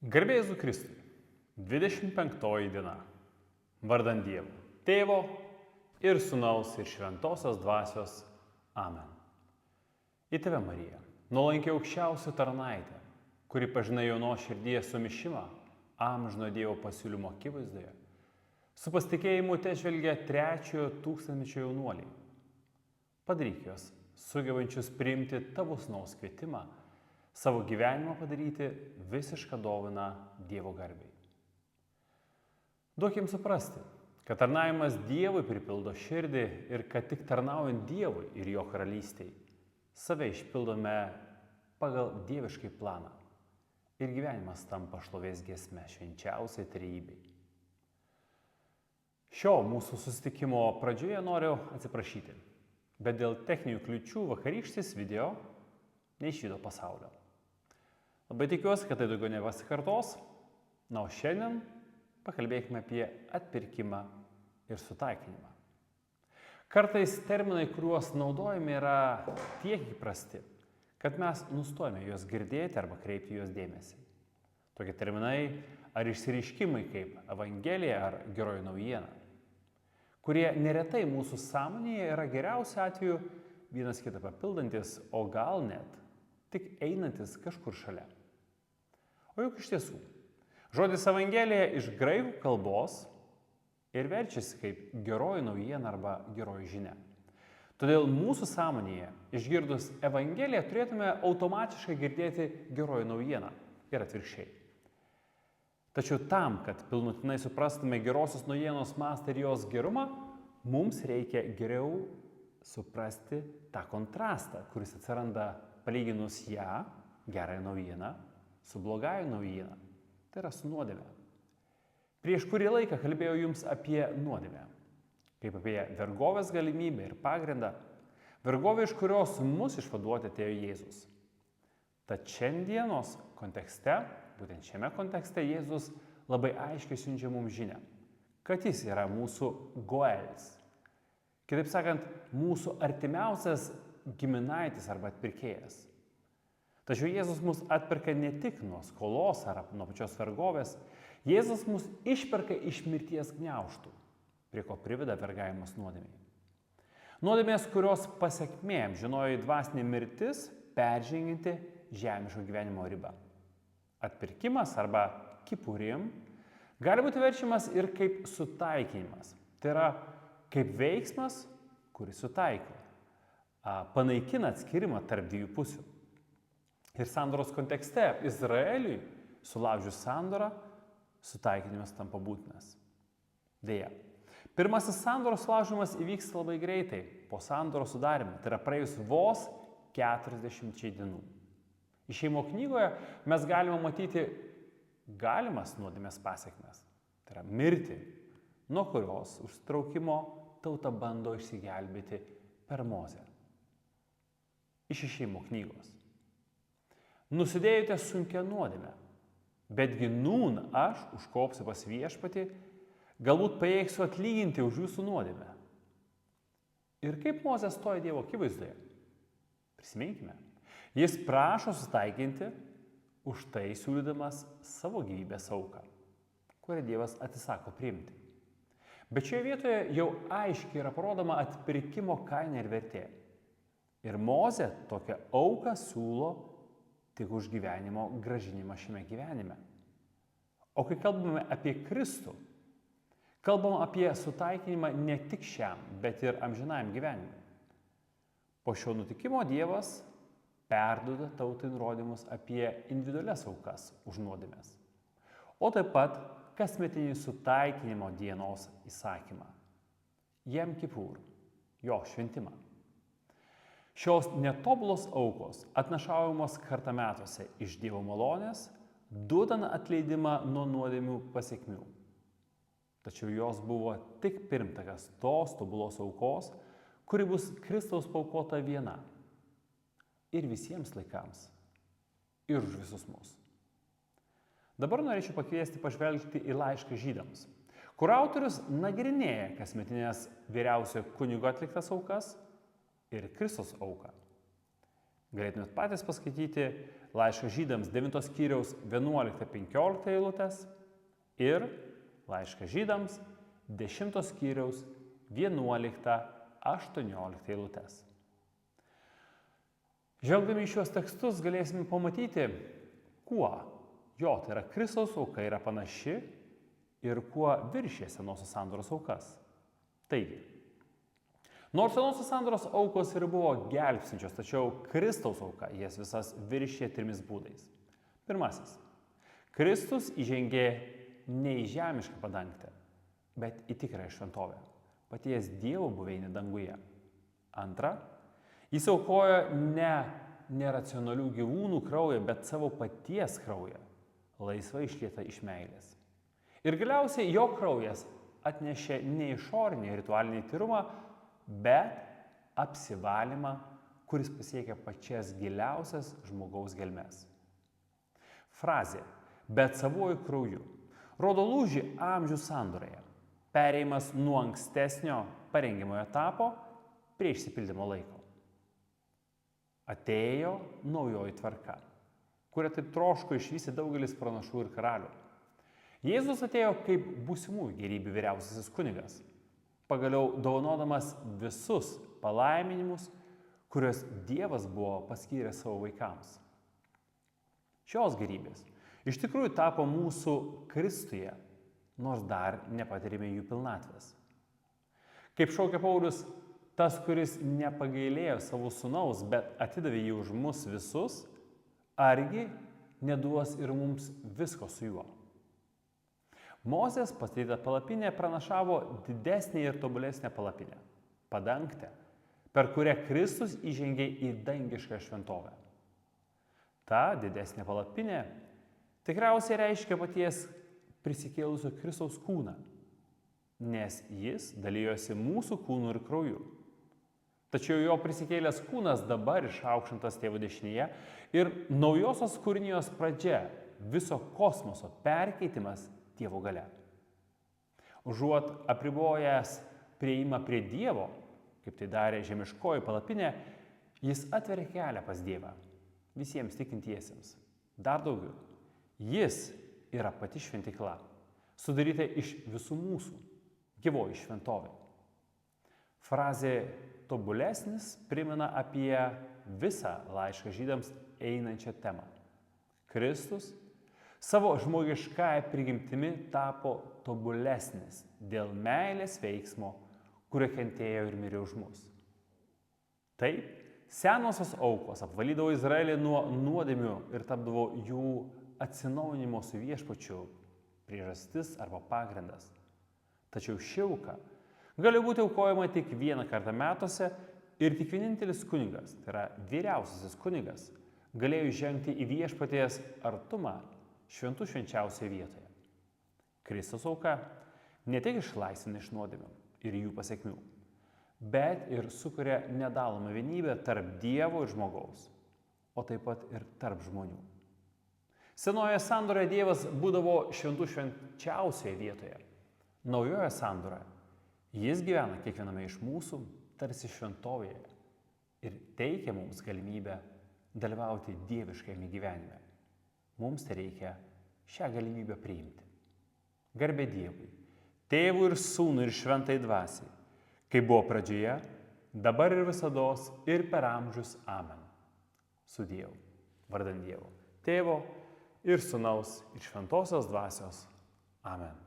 Garbė Jėzui Kristui. 25 diena. Vardant Dievo, Tėvo ir Sūnaus ir Šventosios Dvasios. Amen. Į Tave, Marija, nuolankiai aukščiausia tarnaitė, kuri pažinai jaunos širdies sumišimą amžino Dievo pasiūlymo akivaizdoje, su pasitikėjimu te žvelgia 3 tūkstantmečio jaunuoliai. Padaryk juos sugebančius priimti Tavo Sūnaus kvietimą, savo gyvenimą padaryti visišką dovaną Dievo garbei. Duok jiems suprasti, kad tarnavimas Dievui pripildo širdį ir kad tik tarnaujant Dievui ir Jo karalystiai, save išpildome pagal dieviškai planą ir gyvenimas tampa šlovės giesme švenčiausiai trejybei. Šio mūsų susitikimo pradžioje noriu atsiprašyti, bet dėl techninių kliūčių vakarykštis video neišvydo pasaulio. Labai tikiuosi, kad tai daugiau nepasikartos, na o šiandien pakalbėkime apie atpirkimą ir sutaikinimą. Kartais terminai, kuriuos naudojame, yra tiek įprasti, kad mes nustojame juos girdėti arba kreipti juos dėmesį. Tokie terminai ar išsireiškimai kaip Evangelija ar geroji naujiena, kurie neretai mūsų sąmonėje yra geriausiu atveju vienas kitą papildantis, o gal net tik einantis kažkur šalia. O juk iš tiesų, žodis Evangelija iš graikų kalbos ir verčiasi kaip geroji naujiena arba geroji žinia. Todėl mūsų sąmonėje išgirdus Evangeliją turėtume automatiškai girdėti geroji naujiena ir atvirkščiai. Tačiau tam, kad pilnutinai suprastume gerosios naujienos mastą ir jos gerumą, mums reikia geriau suprasti tą kontrastą, kuris atsiranda palyginus ją, gerąją naujieną, su blogąja naujiena, tai yra su nuodėme. Prieš kurį laiką kalbėjau jums apie nuodėmę, kaip apie vergovės galimybę ir pagrindą, vergovę, iš kurios mus išvaduoti atėjo Jėzus. Tad šiandienos kontekste, būtent šiame kontekste, Jėzus labai aiškiai siunčia mums žinią, kad jis yra mūsų goelis. Kitaip sakant, mūsų artimiausias giminaitis arba atpirkėjas. Tačiau Jėzus mus atperka ne tik nuo skolos ar nuo pačios vergovės, Jėzus mus išperka iš mirties gniaužtų, prie ko priveda vergavimas nuodėmei. Nuodėmės, kurios pasekmė amžinoji dvasinė mirtis, peržengianti žemiško gyvenimo ribą. Atpirkimas arba kipurim gali būti verčiamas ir kaip sutaikinimas. Tai yra kaip veiksmas, kuris sutaiko, panaikina atskirimą tarp dviejų pusių. Ir sandoros kontekste Izraeliui sulaužius sandorą, sutaikinimas tampa būtinas. Deja, pirmasis sandoros sulaužimas įvyks labai greitai po sandoros sudarimo, tai yra praėjus vos 40 dienų. Išėjimo knygoje mes galime matyti galimas nuodėmės pasekmes, tai yra mirtį, nuo kurios užsitraukimo tauta bando išsigelbėti per Mozę. Iš Išėjimo knygos. Nusidėjote sunkią nuodėmę, betgi nūn aš užkopsiu pas viešpatį, galbūt pajėgsiu atlyginti už jūsų nuodėmę. Ir kaip Mozė stoja Dievo akivaizdoje? Prisiminkime, jis prašo sutaikinti, už tai siūlydamas savo gyvybės auką, kurią Dievas atsisako priimti. Bet šioje vietoje jau aiškiai yra parodoma atpirkimo kaina ir vertė. Ir Mozė tokią auką siūlo tik už gyvenimo grąžinimą šiame gyvenime. O kai kalbame apie Kristų, kalbam apie sutaikinimą ne tik šiam, bet ir amžinajam gyvenimui. Po šio nutikimo Dievas perduoda tautai nurodymus apie individualias aukas už nuodėmes, o taip pat kasmetinį sutaikinimo dienos įsakymą, Jom Kipur, jo šventimą. Šios netobulos aukos atnašaujamos kartą metuose iš Dievo malonės, duodant atleidimą nuo nuodėmių pasekmių. Tačiau jos buvo tik pirmtakas tos tobulos aukos, kuri bus Kristaus paaukota viena ir visiems laikams ir už visus mus. Dabar norėčiau pakviesti pažvelgti į laišką Žydams, kur autorius nagrinėja kasmetinės vyriausiojo kunigo atliktas aukas ir Kristaus auką. Galėtumėt patys paskaityti laišką žydams 9 skyriaus 11-15 eilutės ir laišką žydams 10 skyriaus 11-18 eilutės. Žvelgdami į šios tekstus galėsime pamatyti, kuo tai yra Kristaus auka yra panaši ir kuo viršė senosios sandoros aukas. Taigi, nors senosios sandoros aukos ir buvo gelbstinčios, tačiau Kristaus auka jas visas viršė 3 būdais. Pirmasis. Kristus įžengė ne į žemišką padangtę, bet į tikrąją šventovę, paties Dievo buveinę danguje. Antra. Jis aukojo ne neracionalių gyvūnų kraują, bet savo paties kraują, laisvai išlietą iš meilės. Ir galiausiai jo kraujas atnešė ne išorinį ritualinį tyrumą, bet apsivalymą, kuris pasiekia pačias giliausias žmogaus gelmes. Frazė "bet savuoju krauju" rodo lūžį amžių sandoroje, perėjimas nuo ankstesnio parengiamojo etapo prie išsipildymo laiko. Atėjo naujoji tvarka, kurią taip troško išvysti daugelis pranašų ir karalių. Jėzus atėjo kaip būsimųjų gėrybių vyriausiasis kunigas, pagaliau dovanodamas visus palaiminimus, kuriuos Dievas buvo paskyręs savo vaikams. Šios gėrybės iš tikrųjų tapo mūsų Kristuje, nors dar nepatirime jų pilnatvės. Kaip šaukia Paulius, tas, kuris nepagailėjo savo sūnaus, bet atidavė jį už mus visus, argi neduos ir mums visko su juo. Mozės pastatyta palapinė pranašavo didesnę ir tobulesnę palapinę, padangtę, per kurią Kristus įžengė į dangišką šventovę. Ta didesnė palapinė tikriausiai reiškia paties prisikėlusio Kristaus kūną, nes jis dalijosi mūsų kūnu ir krauju. Tačiau jo prisikėlęs kūnas dabar išaukštintas Tėvo dešinėje ir naujosios kūrinijos pradžia, viso kosmoso perkeitimas Dievo galia. Užuot apribojęs prieimą prie Dievo, kaip tai darė žemiškoji palapinė, jis atveria kelią pas Dievą visiems tikintiesiems. Dar daugiau, jis yra pati šventykla, sudaryta iš visų mūsų, gyvoji šventovė. Frazė tobulesnis primena apie visą laišką žydams einančią temą. Kristus savo žmogiškąją prigimtimi tapo tobulesnis dėl meilės veiksmo, kurio kentėjo ir mirė už mus. Taip, senosios aukos apvalydavo Izraelį nuo nuodėmių ir tapdavo jų atsinaujinimo su viešpačiu priežastis arba pagrindas. Tačiau ši auka gali būti aukojama tik vieną kartą metuose ir tik vienintelis kunigas, tai yra vyriausiasis kunigas, galėjo žengti į viešpaties artumą šventų švenčiausioje vietoje. Kristaus auka ne tik išlaisvina iš nuodėmių ir jų pasekmių, bet ir sukuria nedalomą vienybę tarp Dievo ir žmogaus, o taip pat ir tarp žmonių. Senojoje sandoroje Dievas būdavo šventų švenčiausioje vietoje. Naujoje sandoroje jis gyvena kiekviename iš mūsų tarsi šventovėje ir teikia mums galimybę dalyvauti dieviškajame gyvenime. Mums tai reikia šią galimybę priimti. Garbė Dievui, Tėvui ir Sūnui ir Šventai Dvasiai, kaip buvo pradžioje, dabar ir visados ir per amžius. Amen. Su Dievu, vardan Dievo, Tėvo ir Sūnaus ir Šventosios Dvasios. Amen.